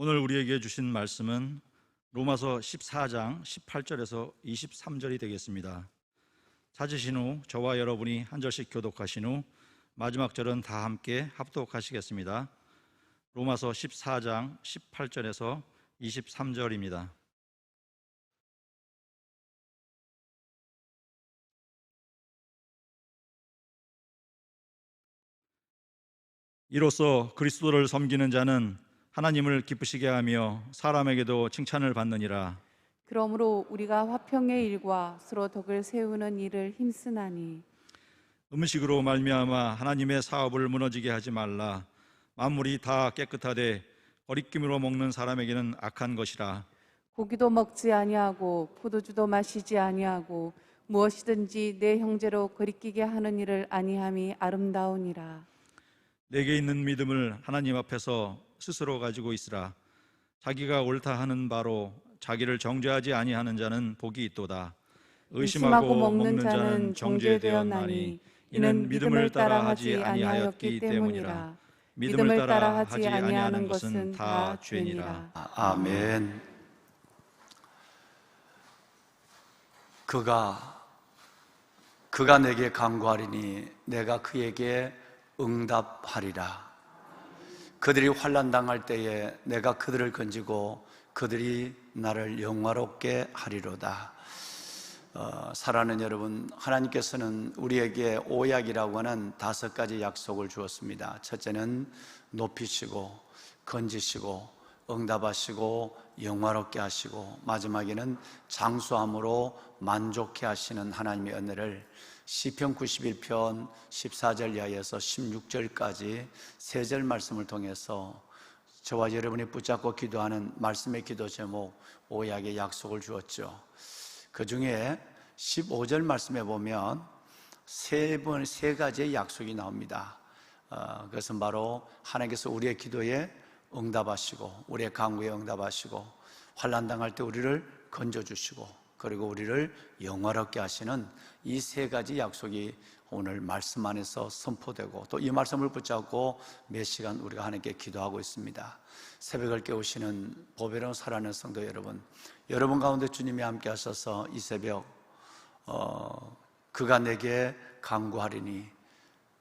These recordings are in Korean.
오늘 우리에게 주신 말씀은 로마서 14장 18절에서 23절이 되겠습니다. 찾으신 후 저와 여러분이 한 절씩 교독하신 후 마지막 절은 다 함께 합독하시겠습니다. 로마서 14장 18절에서 23절입니다. 이로써 그리스도를 섬기는 자는 하나님을 기쁘시게 하며 사람에게도 칭찬을 받느니라. 그러므로 우리가 화평의 일과 서로 덕을 세우는 일을 힘쓰나니 음식으로 말미암아 하나님의 사업을 무너지게 하지 말라. 만물이 다 깨끗하되 거리낌으로 먹는 사람에게는 악한 것이라. 고기도 먹지 아니하고 포도주도 마시지 아니하고 무엇이든지 내 형제로 거리끼게 하는 일을 아니함이 아름다우니라. 내게 있는 믿음을 하나님 앞에서 스스로 가지고 있으라. 자기가 옳다 하는 바로 자기를 정죄하지 아니하는 자는 복이 있도다. 의심하고 먹는 자는 정죄되었나니 이는 믿음을 따라 하지 아니하였기 때문이라. 믿음을 따라 하지 아니하는 것은 다 죄니라. 아멘. 그가 내게 간구하리니 내가 그에게 응답하리라. 그들이 환난 당할 때에 내가 그들을 건지고 그들이 나를 영화롭게 하리로다. 사랑하는 여러분, 하나님께서는 우리에게 오약이라고 하는 5가지 약속을 주었습니다. 첫째는 높이시고 건지시고 응답하시고 영화롭게 하시고, 마지막에는 장수함으로 만족해 하시는 하나님의 은혜를 시편 91편 14절 이하에서 16절까지 3절 말씀을 통해서 저와 여러분이 붙잡고 기도하는 말씀의 기도 제목 오약의 약속을 주었죠. 그 중에 15절 말씀에 보면 세 가지의 약속이 나옵니다. 그것은 바로 하나님께서 우리의 기도에 응답하시고 우리의 간구에 응답하시고 환난 당할 때 우리를 건져주시고 그리고 우리를 영화롭게 하시는 이 3가지 약속이 오늘 말씀 안에서 선포되고, 또 이 말씀을 붙잡고 몇 시간 우리가 하나님께 기도하고 있습니다. 새벽을 깨우시는 보배로운 살아있는 성도 여러분 가운데 주님이 함께 하셔서 이 새벽 그가 내게 간구하리니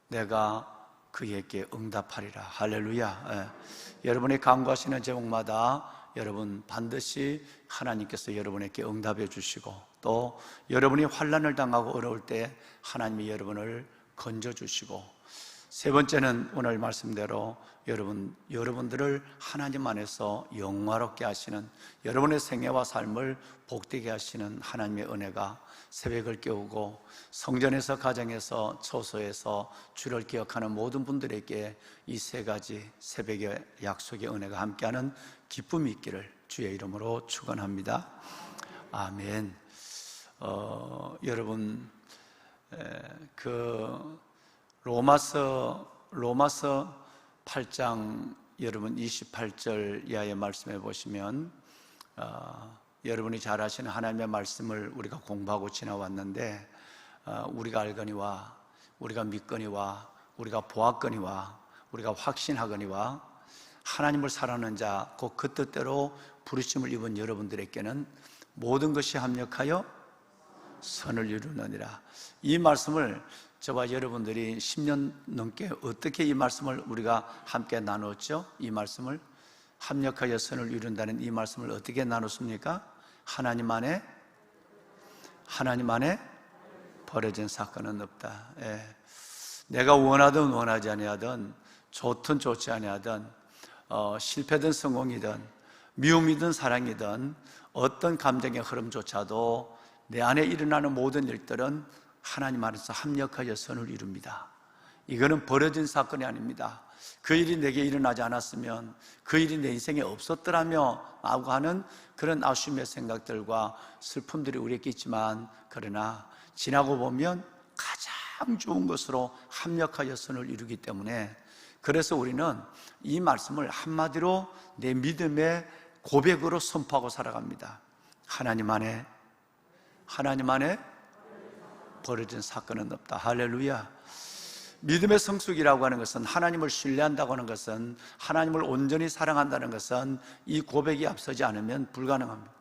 내가 그에게 응답하리라. 할렐루야. 여러분이 간구하시는 제목마다 여러분 반드시 하나님께서 여러분에게 응답해 주시고, 또 여러분이 환난을 당하고 어려울 때 하나님이 여러분을 건져주시고, 세 번째는 오늘 말씀대로 여러분들을 하나님 안에서 영화롭게 하시는, 여러분의 생애와 삶을 복되게 하시는 하나님의 은혜가 새벽을 깨우고 성전에서, 가정에서, 처소에서 주를 기억하는 모든 분들에게 이 3가지 새벽의 약속의 은혜가 함께하는 기쁨이 있기를 주의 이름으로 축원합니다. 아멘. 여러분, 로마서 8장 여러분 28절 이하의 말씀에 보시면 여러분이 잘 아시는 하나님의 말씀을 우리가 공부하고 지나왔는데, 우리가 알거니와 우리가 믿거니와 우리가 보았거니와 우리가 확신하거니와 하나님을 사랑하는 자 곧 그 뜻대로 부르심을 입은 여러분들에게는 모든 것이 합력하여 선을 이루느니라. 이 말씀을 저와 여러분들이 10년 넘게 어떻게 이 말씀을 우리가 함께 나눴죠? 이 말씀을 합력하여 선을 이룬다는 이 말씀을 어떻게 나눴습니까? 하나님 안에 버려진 사건은 없다. 내가 원하든 원하지 아니하든, 좋든 좋지 아니하든, 실패든 성공이든 미움이든 사랑이든 어떤 감정의 흐름조차도 내 안에 일어나는 모든 일들은 하나님 안에서 합력하여 선을 이룹니다. 이거는 버려진 사건이 아닙니다. 그 일이 내게 일어나지 않았으면, 그 일이 내 인생에 없었더라며 하고 하는 그런 아쉬움의 생각들과 슬픔들이 우리에게 있지만, 그러나 지나고 보면 가장 좋은 것으로 합력하여 선을 이루기 때문에, 그래서 우리는 이 말씀을 한마디로 내 믿음의 고백으로 선포하고 살아갑니다. 하나님 안에 버려진 사건은 없다. 할렐루야. 믿음의 성숙이라고 하는 것은, 하나님을 신뢰한다고 하는 것은, 하나님을 온전히 사랑한다는 것은 이 고백이 앞서지 않으면 불가능합니다.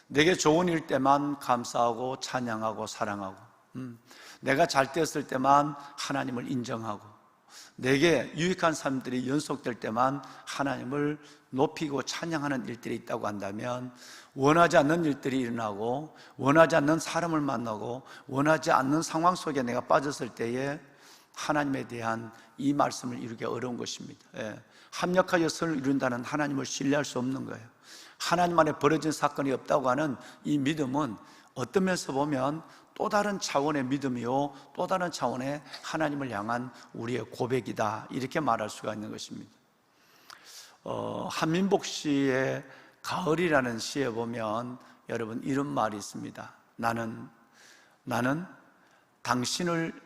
내게 좋은 일 때만 감사하고 찬양하고 사랑하고, 내가 잘 되었을 때만 하나님을 인정하고, 내게 유익한 삶들이 연속될 때만 하나님을 높이고 찬양하는 일들이 있다고 한다면, 원하지 않는 일들이 일어나고 원하지 않는 사람을 만나고 원하지 않는 상황 속에 내가 빠졌을 때에 하나님에 대한 이 말씀을 이루기 어려운 것입니다. 합력하여 선을 이룬다는 하나님을 신뢰할 수 없는 거예요. 하나님 안에 벌어진 사건이 없다고 하는 이 믿음은 어떤 면에서 보면 또 다른 차원의 믿음이요, 또 다른 차원의 하나님을 향한 우리의 고백이다, 이렇게 말할 수가 있는 것입니다. 한민복 씨의 가을이라는 시에 보면 여러분 이런 말이 있습니다. 나는 당신을,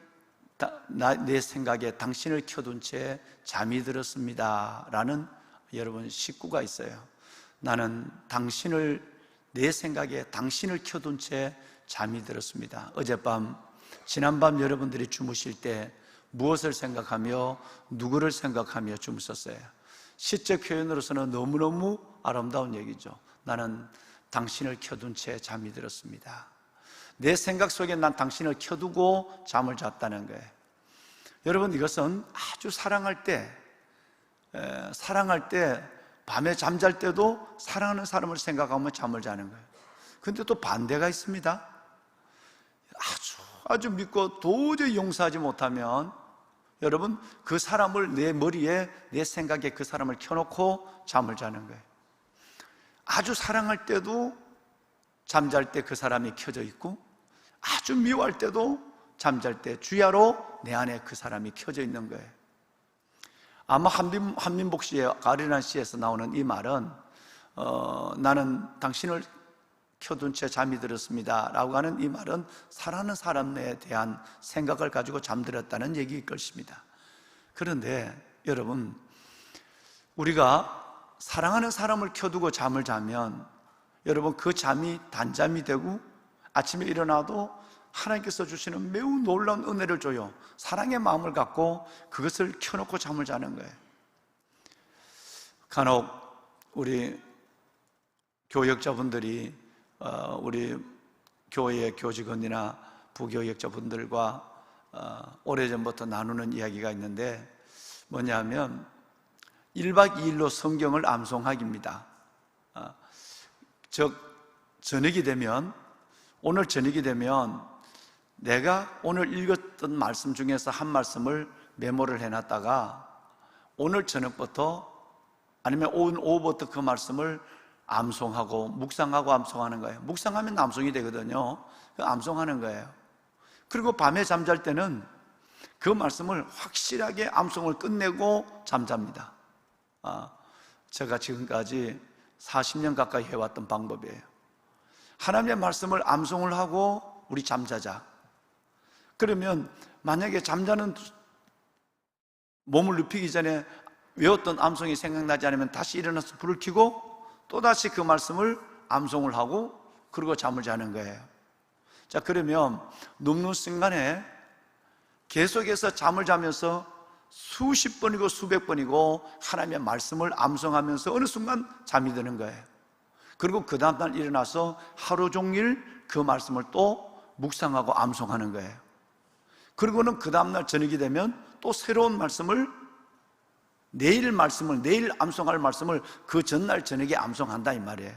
내 생각에 당신을 켜둔 채 잠이 들었습니다 라는 여러분 식구가 있어요. 나는 내 생각에 당신을 켜둔 채 잠이 들었습니다. 지난밤 여러분들이 주무실 때 무엇을 생각하며 누구를 생각하며 주무셨어요? 시적 표현으로서는 너무너무 아름다운 얘기죠. 나는 당신을 켜둔 채 잠이 들었습니다. 내 생각 속에 난 당신을 켜두고 잠을 잤다는 거예요. 여러분, 이것은 아주 사랑할 때 밤에 잠잘 때도 사랑하는 사람을 생각하며 잠을 자는 거예요. 근데 또 반대가 있습니다. 아주 믿고 도저히 용서하지 못하면 여러분, 그 사람을 내 머리에, 내 생각에 그 사람을 켜놓고 잠을 자는 거예요. 아주 사랑할 때도 잠잘 때 그 사람이 켜져 있고, 아주 미워할 때도 잠잘 때 주야로 내 안에 그 사람이 켜져 있는 거예요. 아마 한민복 씨의 가을이라는 시에서 나오는 이 말은 나는 당신을 켜둔 채 잠이 들었습니다 라고 하는 이 말은 사랑하는 사람에 대한 생각을 가지고 잠들었다는 얘기일 것입니다. 그런데 여러분, 우리가 사랑하는 사람을 켜두고 잠을 자면 여러분, 그 잠이 단잠이 되고 아침에 일어나도 하나님께서 주시는 매우 놀라운 은혜를 줘요. 사랑의 마음을 갖고 그것을 켜놓고 잠을 자는 거예요. 간혹 우리 교역자분들이 우리 교회의 교직원이나 부교역자분들과 오래전부터 나누는 이야기가 있는데, 뭐냐면 1박 2일로 성경을 암송하기입니다. 즉 오늘 저녁이 되면 내가 오늘 읽었던 말씀 중에서 한 말씀을 메모를 해놨다가 오늘 저녁부터 아니면 오늘 오후부터 그 말씀을 암송하고 묵상하고 암송하는 거예요. 묵상하면 암송이 되거든요. 암송하는 거예요. 그리고 밤에 잠잘 때는 그 말씀을 확실하게 암송을 끝내고 잠잡니다. 제가 지금까지 40년 가까이 해왔던 방법이에요. 하나님의 말씀을 암송을 하고 우리 잠자자. 그러면 만약에 잠자는 몸을 눕히기 전에 외웠던 암송이 생각나지 않으면 다시 일어나서 불을 켜고 또다시 그 말씀을 암송을 하고 그리고 잠을 자는 거예요. 자, 그러면 눕는 순간에 계속해서 잠을 자면서 수십 번이고 수백 번이고 하나님의 말씀을 암송하면서 어느 순간 잠이 드는 거예요. 그리고 그 다음날 일어나서 하루 종일 그 말씀을 또 묵상하고 암송하는 거예요. 그리고는 그 다음날 저녁이 되면 또 새로운 말씀을, 내일 암송할 말씀을 그 전날 저녁에 암송한다 이 말이에요.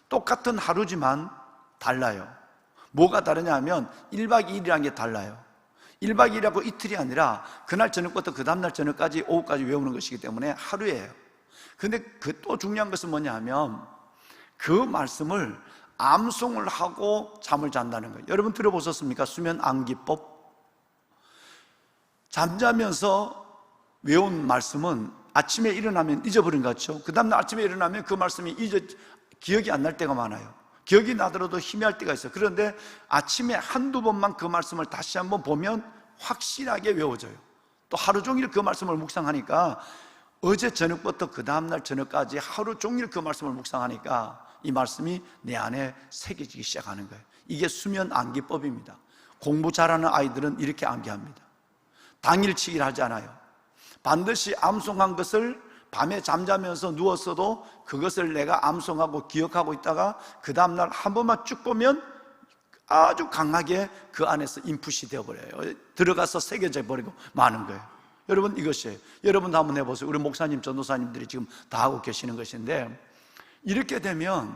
똑같은 하루지만 달라요. 뭐가 다르냐 하면 1박 2일이라는 게 달라요. 1박 2일하고 이틀이 아니라 그날 저녁부터 그 다음날 저녁까지 오후까지 외우는 것이기 때문에 하루예요. 근데 그 또 중요한 것은 뭐냐 하면 그 말씀을 암송을 하고 잠을 잔다는 거예요. 여러분 들어보셨습니까? 수면 암기법. 잠자면서 외운 말씀은 아침에 일어나면 잊어버린 것 같죠? 그 다음날 아침에 일어나면 그 말씀이 기억이 안 날 때가 많아요. 기억이 나더라도 희미할 때가 있어요. 그런데 아침에 한두 번만 그 말씀을 다시 한번 보면 확실하게 외워져요. 또 하루 종일 그 말씀을 묵상하니까 어제 저녁부터 그 다음날 저녁까지 하루 종일 그 말씀을 묵상하니까 이 말씀이 내 안에 새겨지기 시작하는 거예요. 이게 수면 암기법입니다. 공부 잘하는 아이들은 이렇게 암기합니다. 당일치기를 하지 않아요. 반드시 암송한 것을 밤에 잠자면서 누웠어도 그것을 내가 암송하고 기억하고 있다가 그 다음날 한 번만 쭉 보면 아주 강하게 그 안에서 인풋이 되어버려요. 들어가서 새겨져 버리고 마는 거예요. 여러분, 이것이에요. 여러분도 한번 해보세요. 우리 목사님, 전도사님들이 지금 다 하고 계시는 것인데, 이렇게 되면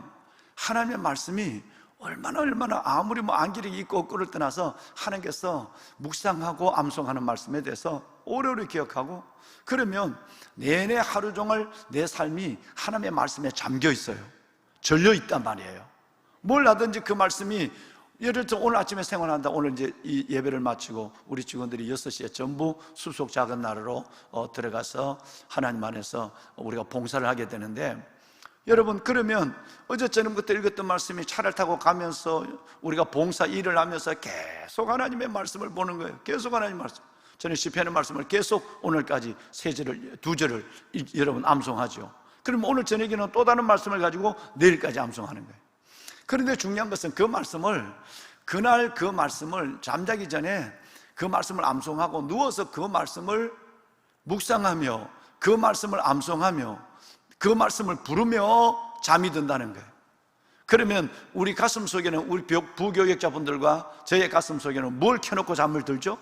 하나님의 말씀이 얼마나 아무리 안길이 있고 없고를 떠나서 하나님께서 묵상하고 암송하는 말씀에 대해서 오래오래 기억하고, 그러면 내내 하루 종일 내 삶이 하나님의 말씀에 잠겨 있어요. 절려 있단 말이에요. 뭘 하든지 그 말씀이, 예를 들어 오늘 아침에 생활한다. 오늘 이제 이 예배를 마치고 우리 직원들이 6시에 전부 수속 작은 나라로 들어가서 하나님 안에서 우리가 봉사를 하게 되는데, 여러분, 그러면 어제 저녁부터 읽었던 말씀이 차를 타고 가면서 우리가 봉사 일을 하면서 계속 하나님의 말씀을 보는 거예요. 계속 하나님의 말씀. 저는 시편의 말씀을 계속 오늘까지 3절을 2절을 여러분 암송하죠. 그러면 오늘 저녁에는 또 다른 말씀을 가지고 내일까지 암송하는 거예요. 그런데 중요한 것은 그 말씀을, 그날 그 말씀을 잠자기 전에 그 말씀을 암송하고 누워서 그 말씀을 묵상하며 그 말씀을 암송하며 그 말씀을 부르며 잠이 든다는 거예요. 그러면 우리 가슴 속에는, 우리 부교역자분들과 저의 가슴 속에는 뭘 켜놓고 잠을 들죠?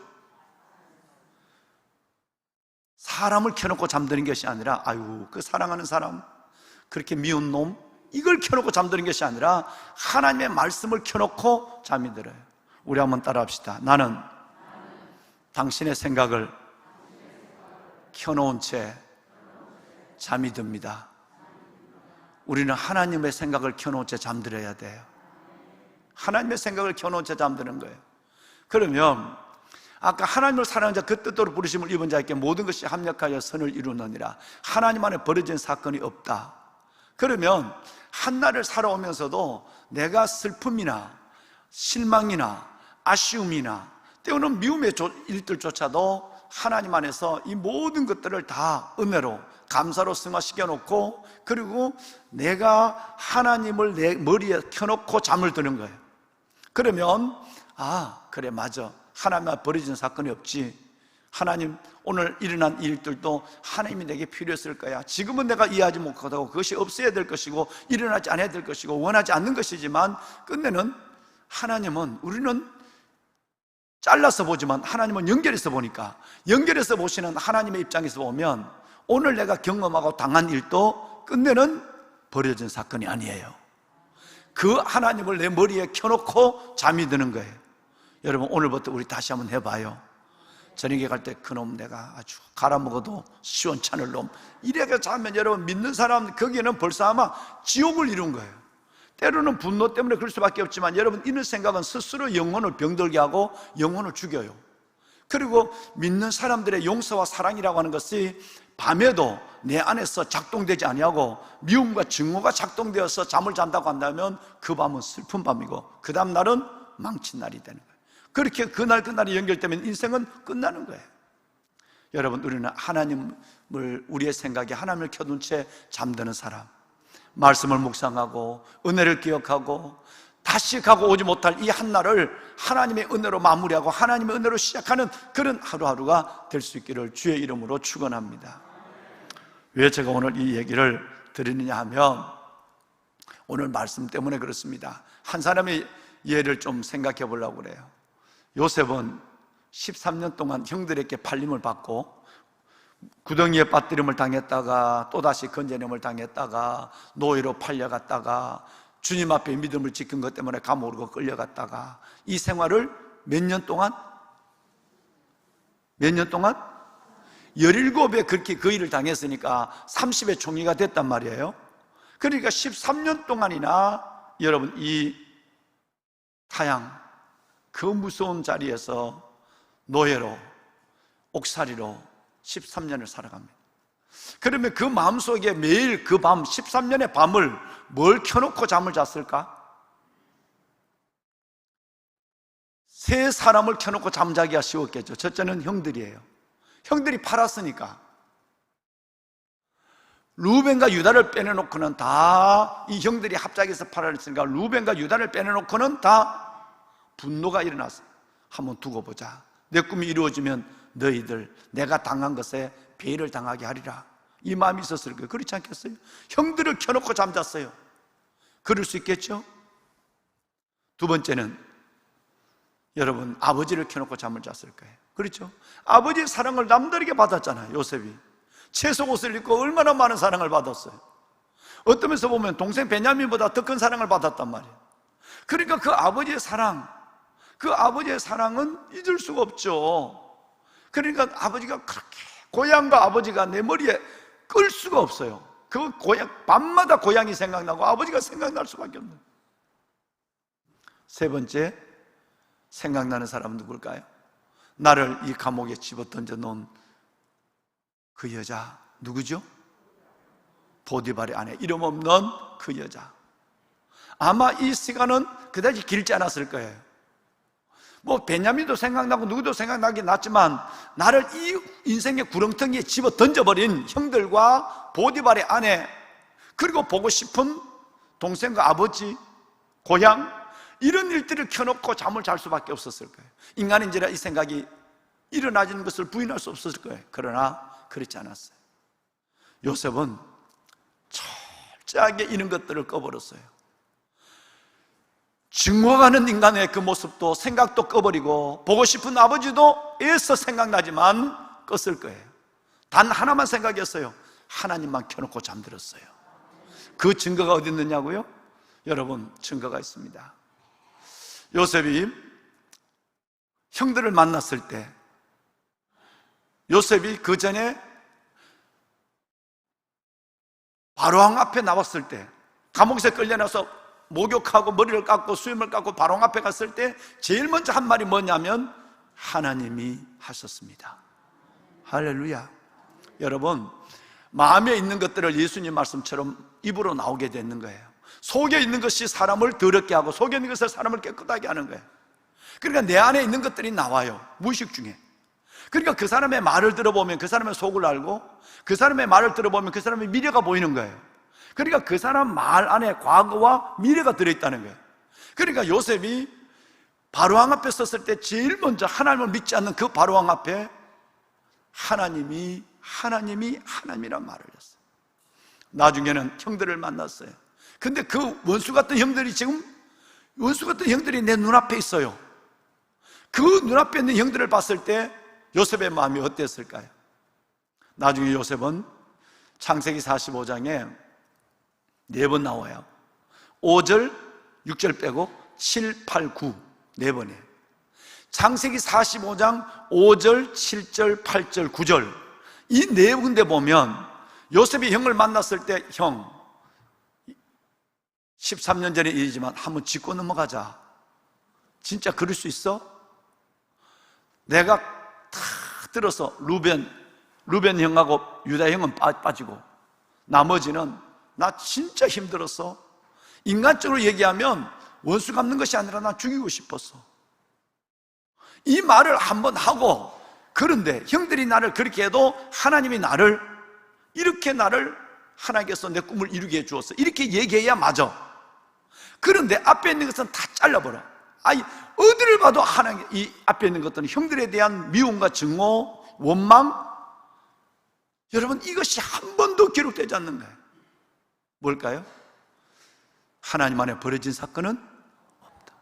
사람을 켜놓고 잠드는 것이 아니라, 아유, 그 사랑하는 사람, 그렇게 미운 놈, 이걸 켜놓고 잠드는 것이 아니라 하나님의 말씀을 켜놓고 잠이 들어요. 우리 한번 따라합시다. 나는 당신의 생각을 켜놓은 채 잠이 듭니다. 우리는 하나님의 생각을 켜놓은 채 잠들어야 돼요. 하나님의 생각을 켜놓은 채 잠드는 거예요. 그러면 아까 하나님을 사랑하는 자, 그 뜻대로 부르심을 입은 자에게 모든 것이 합력하여 선을 이루느니라. 하나님 안에 벌어진 사건이 없다. 그러면 한날을 살아오면서도 내가 슬픔이나 실망이나 아쉬움이나 때로는 미움의 일들조차도 하나님 안에서 이 모든 것들을 다 은혜로, 감사로 승화시켜 놓고, 그리고 내가 하나님을 내 머리에 켜놓고 잠을 드는 거예요. 그러면 그래, 맞아, 하나님과 벌어진 사건이 없지. 하나님, 오늘 일어난 일들도 하나님이 내게 필요했을 거야. 지금은 내가 이해하지 못하고 그것이 없어야 될 것이고 일어나지 않아야 될 것이고 원하지 않는 것이지만, 끝내는 하나님은, 우리는 잘라서 보지만 하나님은 연결해서 보니까, 연결해서 보시는 하나님의 입장에서 보면 오늘 내가 경험하고 당한 일도 끝내는 버려진 사건이 아니에요. 그 하나님을 내 머리에 켜놓고 잠이 드는 거예요. 여러분, 오늘부터 우리 다시 한번 해봐요. 저녁에 갈 때 그놈 내가 아주 갈아먹어도 시원찮을 놈, 이래가 자면 여러분, 믿는 사람 거기에는 벌써 아마 지옥을 이룬 거예요. 때로는 분노 때문에 그럴 수밖에 없지만, 여러분, 이런 생각은 스스로 영혼을 병들게 하고 영혼을 죽여요. 그리고 믿는 사람들의 용서와 사랑이라고 하는 것이 밤에도 내 안에서 작동되지 아니하고 미움과 증오가 작동되어서 잠을 잔다고 한다면 그 밤은 슬픈 밤이고 그 다음 날은 망친 날이 되는 거예요. 그렇게 그날이 연결되면 인생은 끝나는 거예요. 여러분, 우리는 하나님을, 우리의 생각에 하나님을 켜둔 채 잠드는 사람, 말씀을 묵상하고 은혜를 기억하고 다시 가고 오지 못할 이 한날을 하나님의 은혜로 마무리하고 하나님의 은혜로 시작하는 그런 하루하루가 될 수 있기를 주의 이름으로 축원합니다. 왜 제가 오늘 이 얘기를 드리느냐 하면, 오늘 말씀 때문에 그렇습니다. 한 사람의 예를 좀 생각해 보려고 그래요. 요셉은 13년 동안 형들에게 팔림을 받고 구덩이에 빠뜨림을 당했다가 또다시 건져냄을 당했다가 노예로 팔려갔다가 주님 앞에 믿음을 지킨 것 때문에 감옥으로 끌려갔다가 이 생활을 몇 년 동안? 17에 그렇게 그 일을 당했으니까 30의 총리가 됐단 말이에요. 그러니까 13년 동안이나 여러분, 이 타양, 그 무서운 자리에서 노예로, 옥살이로 13년을 살아갑니다. 그러면 그 마음속에 매일 그 밤, 13년의 밤을 뭘 켜놓고 잠을 잤을까? 세 사람을 켜놓고 잠자기가 쉬웠겠죠. 첫째는 형들이에요. 형들이 팔았으니까. 루벤과 유다를 빼내놓고는 다, 이 형들이 합작해서 팔았으니까 루벤과 유다를 빼내놓고는 다 분노가 일어났어요. 한번 두고 보자. 내 꿈이 이루어지면 너희들 내가 당한 것에 배를 당하게 하리라. 이 마음이 있었을 거예요. 그렇지 않겠어요? 형들을 켜놓고 잠잤어요. 그럴 수 있겠죠? 두 번째는 여러분, 아버지를 켜놓고 잠을 잤을 거예요. 그렇죠? 아버지의 사랑을 남다르게 받았잖아요. 요셉이 채소 옷을 입고 얼마나 많은 사랑을 받았어요. 어떤 면에서 보면 동생 베냐민보다 더 큰 사랑을 받았단 말이에요. 그러니까 그 아버지의 사랑, 그 아버지의 사랑은 잊을 수가 없죠. 그러니까 아버지가 그렇게, 고향과 아버지가 내 머리에 끌 수가 없어요. 그 고향, 밤마다 고향이 생각나고 아버지가 생각날 수밖에 없는. 세 번째, 생각나는 사람은 누굴까요? 나를 이 감옥에 집어 던져 놓은 그 여자, 누구죠? 보디발의 아내, 이름 없는 그 여자. 아마 이 시간은 그다지 길지 않았을 거예요. 뭐 베냐민도 생각나고 누구도 생각나긴 났지만, 나를 이 인생의 구렁텅이에 집어 던져버린 형들과 보디발의 아내, 그리고 보고 싶은 동생과 아버지, 고향, 이런 일들을 켜놓고 잠을 잘 수밖에 없었을 거예요. 인간인지라 이 생각이 일어나지는 것을 부인할 수 없었을 거예요. 그러나 그렇지 않았어요. 요셉은 철저하게 이런 것들을 꺼버렸어요. 증오하는 인간의 그 모습도, 생각도 꺼버리고, 보고 싶은 아버지도 애써 생각나지만 껐을 거예요. 단 하나만 생각했어요. 하나님만 켜놓고 잠들었어요. 그 증거가 어디 있느냐고요? 여러분, 증거가 있습니다. 요셉이 형들을 만났을 때, 요셉이 그 전에 바로왕 앞에 나왔을 때, 감옥에서 끌려나서 목욕하고 머리를 깎고 수염을 깎고 바로왕 앞에 갔을 때 제일 먼저 한 말이 뭐냐면, 하나님이 하셨습니다. 할렐루야. 여러분, 마음에 있는 것들을 예수님 말씀처럼 입으로 나오게 되는 거예요. 속에 있는 것이 사람을 더럽게 하고, 속에 있는 것을 사람을 깨끗하게 하는 거예요. 그러니까 내 안에 있는 것들이 나와요, 무의식 중에. 그러니까 그 사람의 말을 들어보면 그 사람의 속을 알고, 그 사람의 말을 들어보면 그 사람의 미래가 보이는 거예요. 그러니까 그 사람 말 안에 과거와 미래가 들어있다는 거예요. 그러니까 요셉이 바로왕 앞에 섰을 때 제일 먼저 하나님을 믿지 않는 그 바로왕 앞에 하나님이 하나님이란 말을 했어요. 나중에는 형들을 만났어요. 근데 그 원수 같은 형들이 내 눈앞에 있어요. 그 눈앞에 있는 형들을 봤을 때 요셉의 마음이 어땠을까요? 나중에 요셉은 창세기 45장에 4번 나와요. 5절, 6절 빼고 7, 8, 9 4번에. 창세기 45장 5절, 7절, 8절, 9절 이 네 군데 보면 요셉이 형을 만났을 때, 형 13년 전의 일이지만 한번 짚고 넘어가자. 진짜 그럴 수 있어? 내가 다 들어서 루벤 형하고 유다 형은 빠지고 나머지는 나 진짜 힘들었어. 인간적으로 얘기하면 원수 갚는 것이 아니라 나 죽이고 싶었어. 이 말을 한번 하고, 그런데 형들이 나를 그렇게 해도 하나님이 나를 하나님께서 내 꿈을 이루게 해주었어, 이렇게 얘기해야 맞아. 그런데 앞에 있는 것은 다 잘라버려. 어디를 봐도 하나님, 이 앞에 있는 것들은 형들에 대한 미움과 증오, 원망. 여러분, 이것이 한 번도 기록되지 않는 거예요. 뭘까요? 하나님 안에 벌어진 사건은 없다.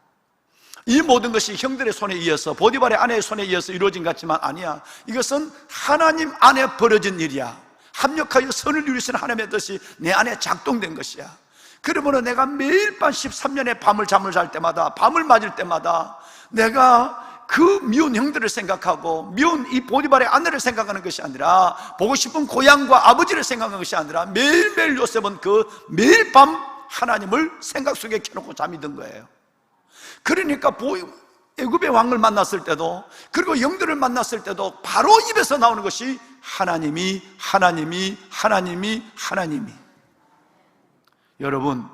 이 모든 것이 형들의 손에 의해서, 보디발의 아내의 손에 의해서 이루어진 것 같지만 아니야. 이것은 하나님 안에 벌어진 일이야. 합력하여 선을 이루시는 하나님의 뜻이 내 안에 작동된 것이야. 그러므로 내가 매일 밤 13년의 밤을 잠을 잘 때마다, 밤을 맞을 때마다 내가 그 미운 형들을 생각하고 미운 이 보디발의 아내를 생각하는 것이 아니라, 보고 싶은 고향과 아버지를 생각하는 것이 아니라, 매일매일 요셉은 그 매일 밤 하나님을 생각 속에 켜놓고 잠이 든 거예요. 그러니까 애굽의 왕을 만났을 때도, 그리고 영들을 만났을 때도 바로 입에서 나오는 것이 하나님이. 여러분,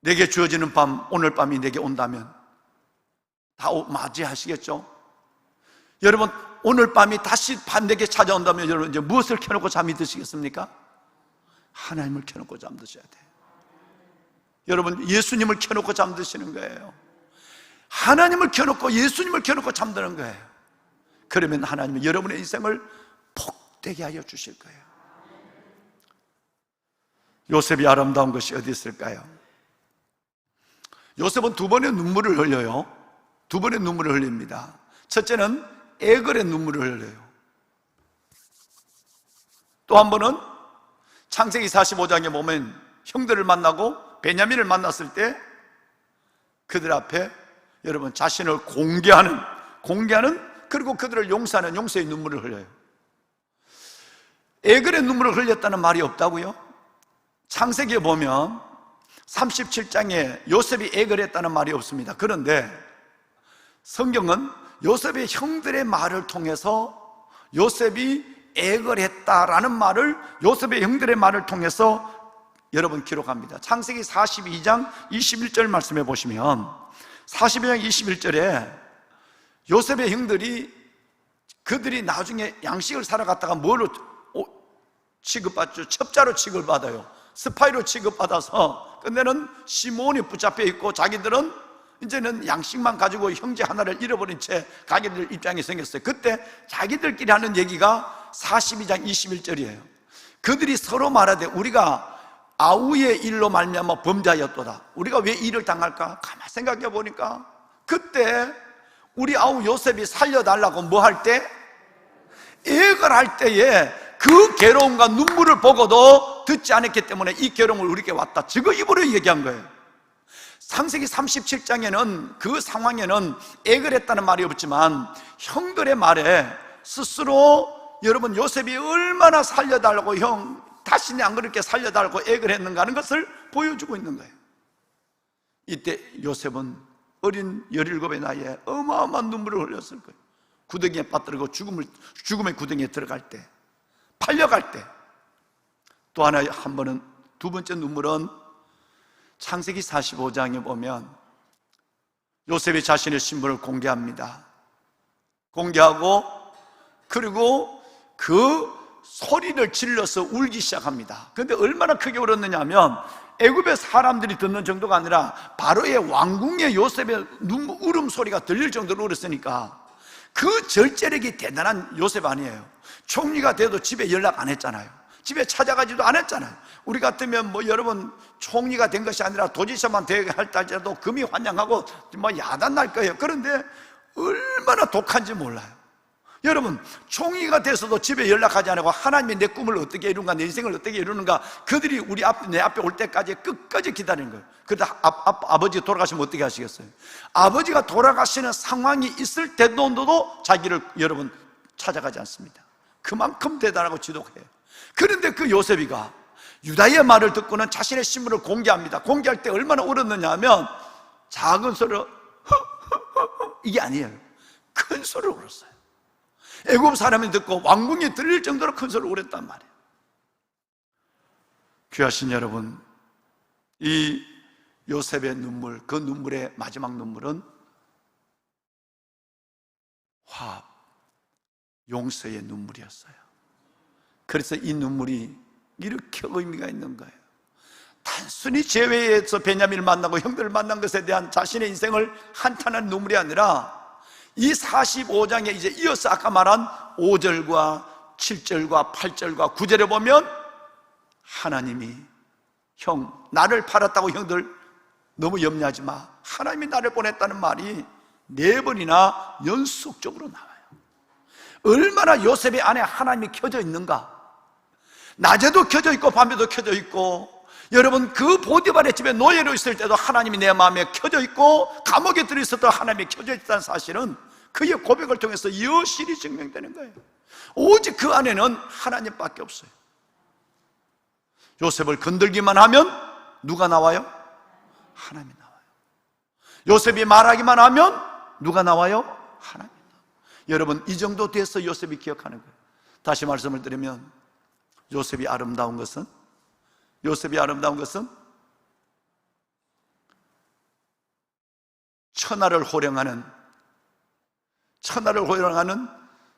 내게 주어지는 밤, 오늘 밤이 내게 온다면 다 맞이하시겠죠? 여러분, 오늘 밤이 다시 밤 내게 찾아온다면 여러분 이제 무엇을 켜놓고 잠이 드시겠습니까? 하나님을 켜놓고 잠드셔야 돼요. 여러분, 예수님을 켜놓고 잠드시는 거예요. 하나님을 켜놓고 예수님을 켜놓고 잠드는 거예요. 그러면 하나님은 여러분의 인생을 복되게 하여 주실 거예요. 요셉이 아름다운 것이 어디 있을까요? 요셉은 두 번의 눈물을 흘려요. 두 번의 눈물을 흘립니다. 첫째는 애걸의 눈물을 흘려요. 또 한 번은 창세기 45장에 보면 형들을 만나고 베냐민을 만났을 때 그들 앞에 여러분 자신을 공개하는 그리고 그들을 용서하는 용서의 눈물을 흘려요. 애걸의 눈물을 흘렸다는 말이 없다고요? 창세기에 보면 37장에 요셉이 애걸했다는 말이 없습니다. 그런데 성경은 요셉의 형들의 말을 통해서 요셉이 애걸했다라는 말을 요셉의 형들의 말을 통해서 여러분 기록합니다. 창세기 42장 21절 말씀해 보시면 42장 21절에 요셉의 형들이 그들이 나중에 양식을 사러 갔다가 뭐로 취급받죠? 첩자로 취급받아요. 스파이로 취급받아서 끝내는 시몬이 붙잡혀 있고 자기들은 이제는 양식만 가지고 형제 하나를 잃어버린 채 가게될 입장이 생겼어요. 그때 자기들끼리 하는 얘기가 42장 21절이에요. 그들이 서로 말하되 우리가 아우의 일로 말미암아 범죄하였도다. 우리가 왜 일을 당할까? 가만 생각해 보니까 그때 우리 아우 요셉이 살려달라고 뭐 할 때? 애걸할 때에 그 괴로움과 눈물을 보고도 듣지 않았기 때문에 이 괴로움을 우리에게 왔다. 저거 입으로 얘기한 거예요. 창세기 37장에는 그 상황에는 애걸했다는 말이 없지만 형들의 말에 스스로 여러분 요셉이 얼마나 살려달라고 형 다시는 안 그렇게 살려달라고 애걸했는가 하는 것을 보여주고 있는 거예요. 이때 요셉은 어린 17의 나이에 어마어마한 눈물을 흘렸을 거예요. 구덩이에 빠뜨리고 죽음의 구덩이에 들어갈 때, 팔려갈 때. 또 하나 한 번은 두 번째 눈물은 창세기 45장에 보면 요셉이 자신의 신분을 공개합니다. 공개하고 그리고 그 소리를 질러서 울기 시작합니다. 그런데 얼마나 크게 울었느냐 하면 애굽의 사람들이 듣는 정도가 아니라 바로의 왕궁의 요셉의 울음소리가 들릴 정도로 울었으니까 그 절제력이 대단한 요셉 아니에요. 총리가 돼도 집에 연락 안 했잖아요. 집에 찾아가지도 않았잖아요. 우리 같으면 뭐 여러분 총리가 된 것이 아니라 도지사만 되게 할지라도 금이 환영하고 뭐 야단 날 거예요. 그런데 얼마나 독한지 몰라요. 여러분 총리가 돼서도 집에 연락하지 않고 하나님이 내 꿈을 어떻게 이루는가 내 인생을 어떻게 이루는가 그들이 내 앞에 올 때까지 끝까지 기다리는 거예요. 그러다 아버지가 돌아가시면 어떻게 하시겠어요? 아버지가 돌아가시는 상황이 있을 때도 자기를 여러분 찾아가지 않습니다. 그만큼 대단하고 지독해요. 그런데 그 요셉이가 유다의 말을 듣고는 자신의 신분을 공개합니다. 공개할 때 얼마나 울었느냐 하면 작은 소리로 이게 아니에요. 큰 소리로 울었어요. 애굽 사람이 듣고 왕궁이 들릴 정도로 큰 소리로 울었단 말이에요. 귀하신 여러분, 이 요셉의 눈물, 그 눈물의 마지막 눈물은 화합, 용서의 눈물이었어요. 그래서 이 눈물이 이렇게 의미가 있는 거예요. 단순히 재회에서 베냐민을 만나고 형들을 만난 것에 대한 자신의 인생을 한탄하는 눈물이 아니라 이 45장에 이제 이어서 아까 말한 5절과 7절과 8절과 9절에 보면 하나님이 형 나를 팔았다고 형들 너무 염려하지 마. 하나님이 나를 보냈다는 말이 4번이나 연속적으로 나와요. 얼마나 요셉의 안에 하나님이 켜져 있는가. 낮에도 켜져 있고 밤에도 켜져 있고 여러분 그 보디발의 집에 노예로 있을 때도 하나님이 내 마음에 켜져 있고 감옥에 들어있어도 하나님이 켜져 있다는 사실은 그의 고백을 통해서 여실히 증명되는 거예요. 오직 그 안에는 하나님밖에 없어요. 요셉을 건들기만 하면 누가 나와요? 하나님이 나와요. 요셉이 말하기만 하면 누가 나와요? 하나님이 나와요. 여러분 이 정도 돼서 요셉이 기억하는 거예요. 다시 말씀을 드리면 요셉이 아름다운 것은 천하를 호령하는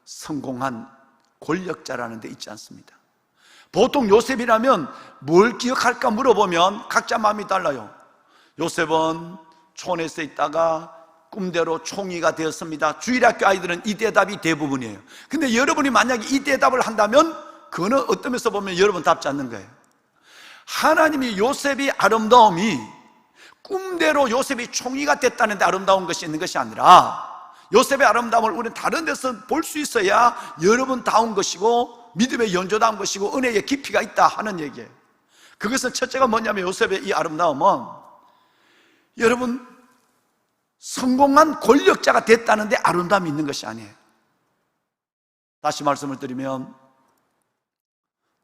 성공한 권력자라는 데 있지 않습니다. 보통 요셉이라면 뭘 기억할까 물어보면 각자 마음이 달라요. 요셉은 촌에서 있다가 꿈대로 총리가 되었습니다. 주일학교 아이들은 이 대답이 대부분이에요. 근데 여러분이 만약에 이 대답을 한다면 그거는 어떤 면에서 보면 여러분 답지 않는 거예요. 하나님이 요셉의 아름다움이 꿈대로 요셉이 총리가 됐다는 데 아름다운 것이 있는 것이 아니라 요셉의 아름다움을 우리는 다른 데서 볼 수 있어야 여러분다운 것이고 믿음의 연조다운 것이고 은혜의 깊이가 있다 하는 얘기예요. 그것은 첫째가 뭐냐면 요셉의 이 아름다움은 여러분 성공한 권력자가 됐다는 데 아름다움이 있는 것이 아니에요. 다시 말씀을 드리면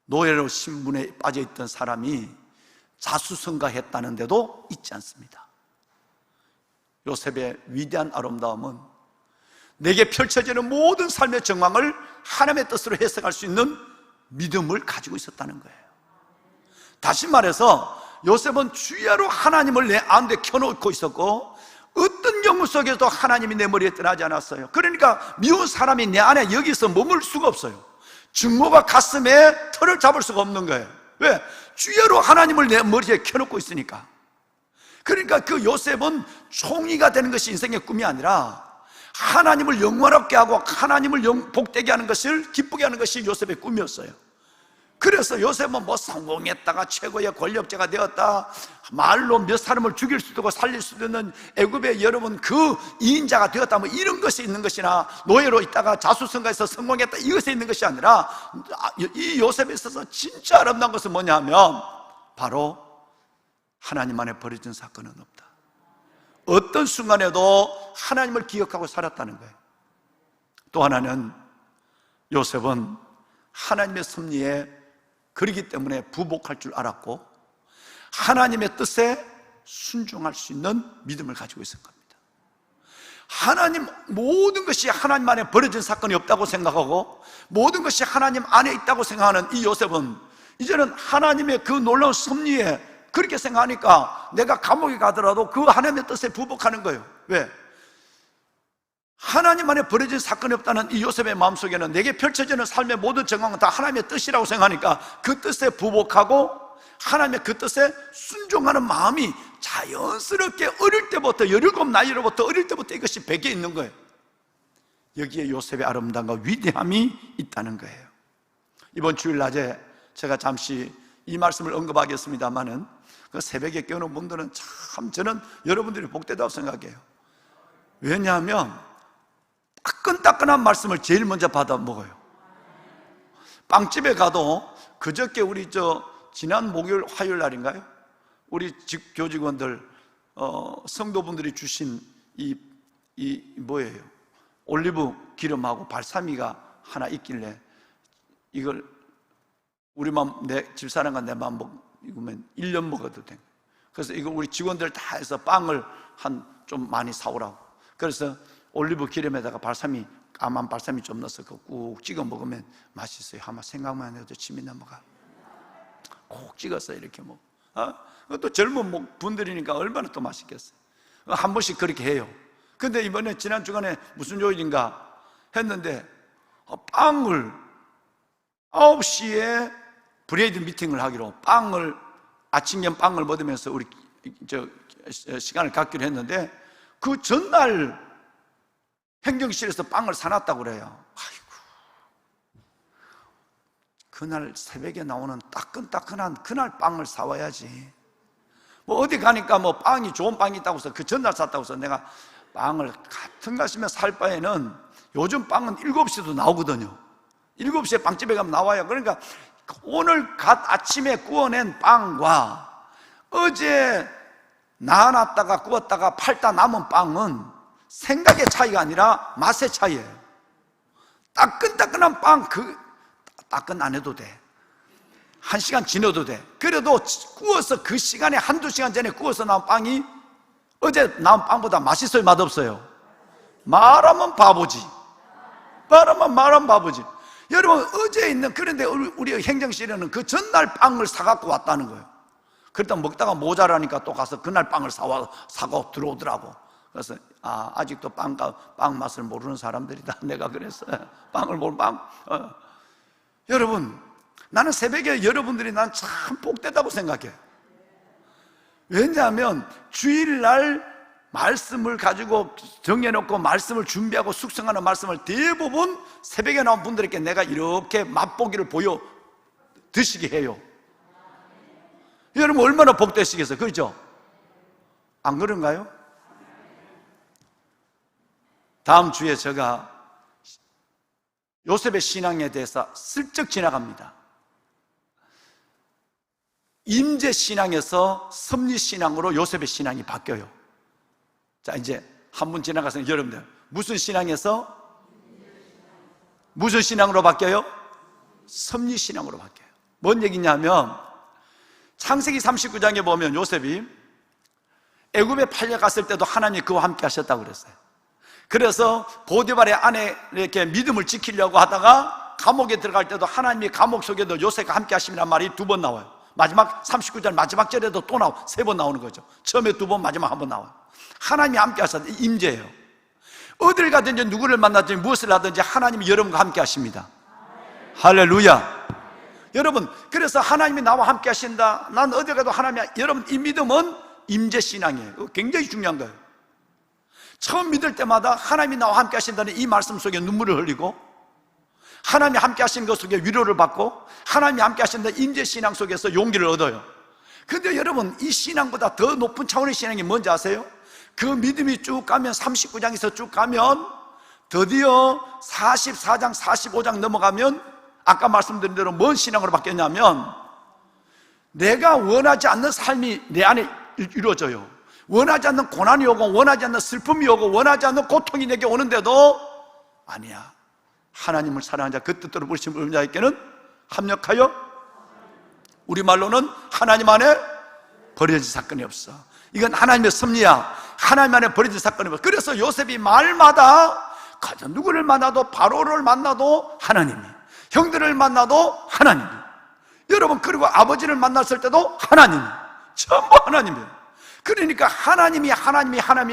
노예로 신분에 빠져있던 사람이 자수성가했다는 데도 있지 않습니다. 요셉의 위대한 아름다움은 내게 펼쳐지는 모든 삶의 정황을 하나님의 뜻으로 해석할 수 있는 믿음을 가지고 있었다는 거예요. 다시 말해서 요셉은 주야로 하나님을 내 안에 켜놓고 있었고 어떤 경우 속에서도 하나님이 내 머리에 떠나지 않았어요. 그러니까 미운 사람이 내 안에 여기서 머물 수가 없어요. 증오가 가슴에 털을 잡을 수가 없는 거예요. 왜? 주야로 하나님을 내 머리에 켜놓고 있으니까. 그러니까 그 요셉은 총리가 되는 것이 인생의 꿈이 아니라 하나님을 영원롭게 하고 하나님을 복되게 하는 것을 기쁘게 하는 것이 요셉의 꿈이었어요. 그래서 요셉은 뭐 성공했다가 최고의 권력자가 되었다, 말로 몇 사람을 죽일 수도 있고 살릴 수도 있는 애굽의 여러분 그 2인자가 되었다, 뭐 이런 것이 있는 것이나 노예로 있다가 자수성가해서 성공했다 이것에 있는 것이 아니라 이 요셉에 있어서 진짜 아름다운 것은 뭐냐면 바로 하나님 안에 버려진 사건은 없다. 어떤 순간에도 하나님을 기억하고 살았다는 거예요. 또 하나는 요셉은 하나님의 섭리에 그러기 때문에 부복할 줄 알았고 하나님의 뜻에 순종할 수 있는 믿음을 가지고 있을 겁니다. 하나님, 모든 것이 하나님 안에 버려진 사건이 없다고 생각하고 모든 것이 하나님 안에 있다고 생각하는 이 요셉은 이제는 하나님의 그 놀라운 섭리에 그렇게 생각하니까 내가 감옥에 가더라도 그 하나님의 뜻에 부복하는 거예요. 왜? 하나님 안에 버려진 사건이 없다는 이 요셉의 마음속에는 내게 펼쳐지는 삶의 모든 정황은 다 하나님의 뜻이라고 생각하니까 그 뜻에 부복하고 하나님의 그 뜻에 순종하는 마음이 자연스럽게 어릴 때부터 17 나이로부터 어릴 때부터 이것이 배겨 있는 거예요. 여기에 요셉의 아름다움과 위대함이 있다는 거예요. 이번 주일 낮에 제가 잠시 이 말씀을 언급하겠습니다만은 그 새벽에 깨우는 분들은 참 저는 여러분들이 복되다고 생각해요. 왜냐하면 따끈따끈한 말씀을 제일 먼저 받아 먹어요. 빵집에 가도 그저께 우리 지난 목요일 화요일 날인가요? 우리 교직원들 성도분들이 주신 이 뭐예요? 올리브 기름하고 발사미가 하나 있길래 이걸 우리만 내 집사람과 내만 먹으면 1년 먹어도 돼. 그래서 이거 우리 직원들 다 해서 빵을 좀 많이 사오라고. 그래서 올리브 기름에다가 발사미, 까만 발사미 좀 넣어서 꾹 찍어 먹으면 맛있어요. 아마 생각만 해도 침이 넘어가. 꼭 찍어서 이렇게 먹어. 또 젊은 분들이니까 얼마나 또 맛있겠어요. 한 번씩 그렇게 해요. 근데 이번에 지난 주간에 무슨 요일인가 했는데 빵을 9시에 브레이드 미팅을 하기로 아침겸 빵을 먹으면서 우리 시간을 갖기로 했는데 그 전날 행정실에서 빵을 사놨다고 그래요. 아이고, 그날 새벽에 나오는 따끈따끈한 그날 빵을 사와야지. 뭐 어디 가니까 뭐 빵이 좋은 빵이 있다고 해서 그 전날 샀다고 해서 내가 빵을 같은 가시면 살 바에는 요즘 빵은 7시도 나오거든요. 7시에 빵집에 가면 나와요. 그러니까 오늘 아침에 구워낸 빵과 어제 나눠놨다가 구웠다가 팔다 남은 빵은 생각의 차이가 아니라 맛의 차이예요. 따끈따끈한 빵, 따끈 안 해도 돼. 1시간 지나도 돼. 그래도 구워서 그 시간에 1-2시간 전에 구워서 나온 빵이 어제 나온 빵보다 맛있어요, 맛없어요? 말하면 바보지. 말하면 바보지. 여러분, 어제 있는, 그런데 우리 행정실에는 그 전날 빵을 사갖고 왔다는 거예요. 그러다 먹다가 모자라니까 또 가서 그날 빵을 사고 들어오더라고. 그래서 아직도 빵 맛을 모르는 사람들이다. 내가 그랬어요. 빵을 모르는 여러분, 나는 새벽에 여러분들이 난 참 복되다고 생각해요. 왜냐하면 주일날 말씀을 가지고 정해놓고 말씀을 준비하고 숙성하는 말씀을 대부분 새벽에 나온 분들에게 내가 이렇게 맛보기를 보여 드시게 해요. 여러분 얼마나 복되시겠어요? 그렇죠? 안 그런가요? 다음 주에 제가 요셉의 신앙에 대해서 슬쩍 지나갑니다. 임재 신앙에서 섭리 신앙으로 요셉의 신앙이 바뀌어요. 자, 이제 한 분 지나가서 여러분들 무슨 신앙에서 무슨 신앙으로 바뀌어요? 섭리 신앙으로 바뀌어요. 뭔 얘기냐면 창세기 39장에 보면 요셉이 애굽에 팔려갔을 때도 하나님이 그와 함께 하셨다고 그랬어요. 그래서 보디발의 아내 이렇게 믿음을 지키려고 하다가 감옥에 들어갈 때도 하나님이 감옥 속에도 요셉과 함께 하심이란 말이 2번 나와요. 마지막 39절 마지막 절에도 또 나오고 3번 나오는 거죠. 처음에 2번, 마지막 1번 나와요. 하나님이 함께 하셨다. 임재예요. 어딜 가든지 누구를 만나든지 무엇을 하든지 하나님이 여러분과 함께 하십니다. 할렐루야. 여러분, 그래서 하나님이 나와 함께 하신다. 난 어디 가도 하나님이, 여러분 이 믿음은 임재 신앙이에요. 굉장히 중요한 거예요. 처음 믿을 때마다 하나님이 나와 함께 하신다는 이 말씀 속에 눈물을 흘리고, 하나님이 함께 하신 것 속에 위로를 받고, 하나님이 함께 하신다는 임재 신앙 속에서 용기를 얻어요. 근데 여러분, 이 신앙보다 더 높은 차원의 신앙이 뭔지 아세요? 그 믿음이 쭉 가면 39장에서 쭉 가면 드디어 44장 45장 넘어가면 아까 말씀드린 대로 뭔 신앙으로 바뀌었냐면, 내가 원하지 않는 삶이 내 안에 이루어져요. 원하지 않는 고난이 오고 원하지 않는 슬픔이 오고 원하지 않는 고통이 내게 오는데도 아니야, 하나님을 사랑하는 자 그 뜻대로 부르신 의인 자에게는 합력하여, 우리말로는 하나님 안에 버려진 사건이 없어. 이건 하나님의 섭리야. 하나님 안에 버려진 사건이 없어. 그래서 요셉이 말마다 가장 누구를 만나도, 바로를 만나도 하나님이, 형들을 만나도 하나님이, 여러분 그리고 아버지를 만났을 때도 하나님이, 전부 하나님이에요. 그러니까 하나님이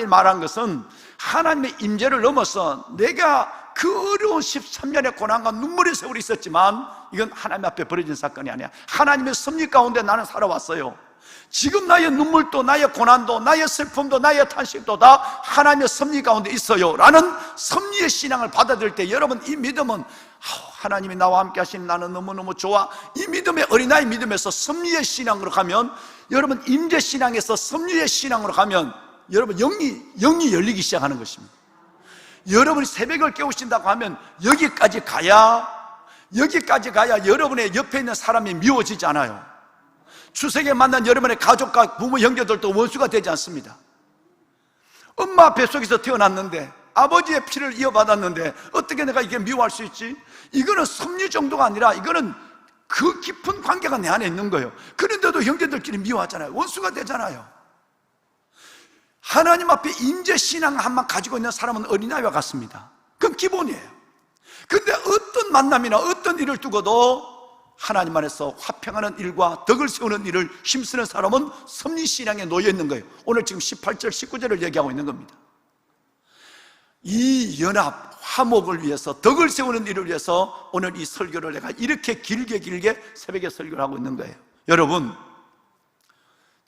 말한 것은 하나님의 임재를 넘어서 내가 그 어려운 13년의 고난과 눈물의 세월이 있었지만 이건 하나님 앞에 버려진 사건이 아니야. 하나님의 섭리 가운데 나는 살아왔어요. 지금 나의 눈물도, 나의 고난도, 나의 슬픔도, 나의 탄식도 다 하나님의 섭리 가운데 있어요 라는 섭리의 신앙을 받아들일 때, 여러분 이 믿음은 하나님이 나와 함께 하신 나는 너무너무 좋아, 이 믿음의 어린아이 믿음에서 섭리의 신앙으로 가면, 여러분 임재 신앙에서 섭리의 신앙으로 가면 여러분 영이 열리기 시작하는 것입니다. 여러분이 새벽을 깨우신다고 하면 여기까지 가야 여러분의 옆에 있는 사람이 미워지지 않아요. 추석에 만난 여러분의 가족과 부모 형제들도 원수가 되지 않습니다. 엄마 뱃속에서 태어났는데 아버지의 피를 이어받았는데 어떻게 내가 이게 미워할 수 있지? 이거는 섭리 정도가 아니라 이거는 그 깊은 관계가 내 안에 있는 거예요. 그런데도 형제들끼리 미워하잖아요. 원수가 되잖아요. 하나님 앞에 임재 신앙 한만 가지고 있는 사람은 어린아이와 같습니다. 그건 기본이에요. 근데 어떤 만남이나 어떤 일을 두고도 하나님 안에서 화평하는 일과 덕을 세우는 일을 힘쓰는 사람은 섭리신앙에 놓여있는 거예요. 오늘 지금 18절 19절을 얘기하고 있는 겁니다. 이 연합, 화목을 위해서, 덕을 세우는 일을 위해서 오늘 이 설교를 내가 이렇게 길게 새벽에 설교를 하고 있는 거예요. 여러분,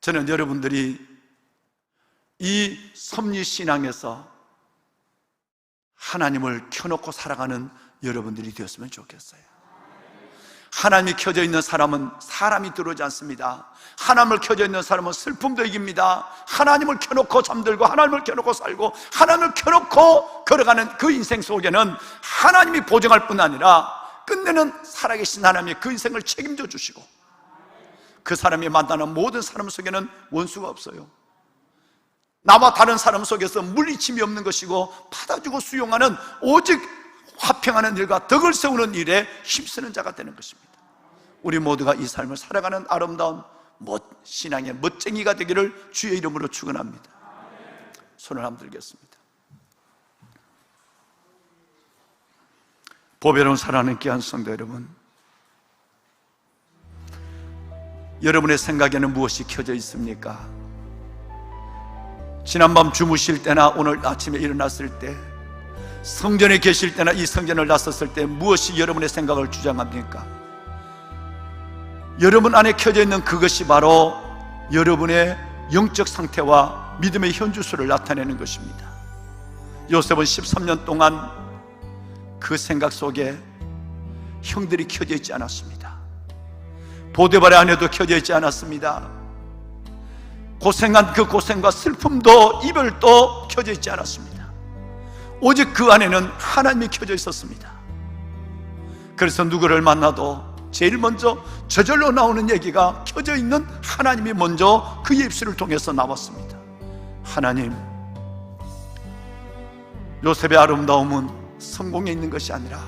저는 여러분들이 이 섭리신앙에서 하나님을 켜놓고 살아가는 여러분들이 되었으면 좋겠어요. 하나님이 켜져 있는 사람은 사람이 들어오지 않습니다. 하나님을 켜져 있는 사람은 슬픔도 이깁니다. 하나님을 켜놓고 잠들고 하나님을 켜놓고 살고 하나님을 켜놓고 걸어가는 그 인생 속에는 하나님이 보증할 뿐 아니라 끝내는 살아계신 하나님이 그 인생을 책임져 주시고, 그 사람이 만나는 모든 사람 속에는 원수가 없어요. 나와 다른 사람 속에서 물리침이 없는 것이고, 받아주고 수용하는 오직 화평하는 일과 덕을 세우는 일에 힘쓰는 자가 되는 것입니다. 우리 모두가 이 삶을 살아가는 아름다운 신앙의 멋쟁이가 되기를 주의 이름으로 축원합니다. 손을 한번 들겠습니다. 보배로운 사랑하는 귀한 성도 여러분, 여러분의 생각에는 무엇이 켜져 있습니까? 지난밤 주무실 때나 오늘 아침에 일어났을 때, 성전에 계실 때나 이 성전을 나섰을 때 무엇이 여러분의 생각을 주장합니까? 여러분 안에 켜져 있는 그것이 바로 여러분의 영적 상태와 믿음의 현주소를 나타내는 것입니다. 요셉은 13년 동안 그 생각 속에 형들이 켜져 있지 않았습니다. 보디발의 아내도 켜져 있지 않았습니다. 고생한 그 고생과 슬픔도 이별도 켜져 있지 않았습니다. 오직 그 안에는 하나님이 켜져 있었습니다. 그래서 누구를 만나도 제일 먼저 저절로 나오는 얘기가 켜져 있는 하나님이 먼저 그의 입술을 통해서 나왔습니다. 하나님, 요셉의 아름다움은 성공에 있는 것이 아니라,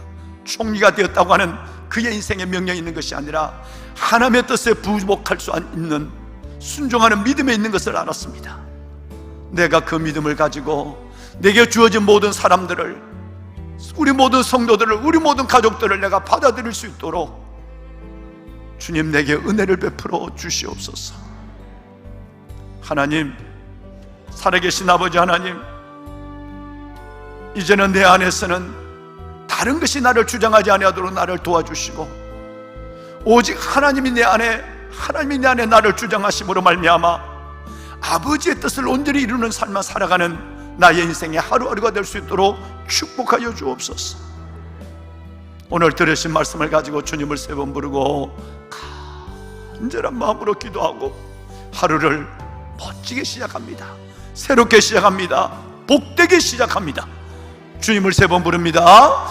총리가 되었다고 하는 그의 인생의 명령이 있는 것이 아니라 하나님의 뜻에 부복할 수 있는, 순종하는 믿음에 있는 것을 알았습니다. 내가 그 믿음을 가지고 내게 주어진 모든 사람들을, 우리 모든 성도들을, 우리 모든 가족들을 내가 받아들일 수 있도록 주님 내게 은혜를 베풀어 주시옵소서. 하나님, 살아계신 아버지 하나님, 이제는 내 안에서는 다른 것이 나를 주장하지 아니하도록 나를 도와주시고, 오직 하나님이 내 안에 나를 주장하심으로 말미암아 아버지의 뜻을 온전히 이루는 삶만 살아가는 나의 인생의 하루하루가 될 수 있도록 축복하여 주옵소서. 오늘 들으신 말씀을 가지고 주님을 세 번 부르고 간절한 마음으로 기도하고 하루를 멋지게 시작합니다. 새롭게 시작합니다. 복되게 시작합니다. 주님을 세 번 부릅니다.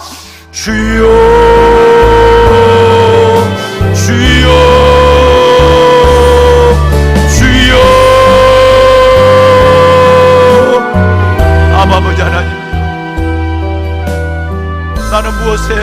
주여, 주여, 주여. 아버지 하나님, 나는 무엇을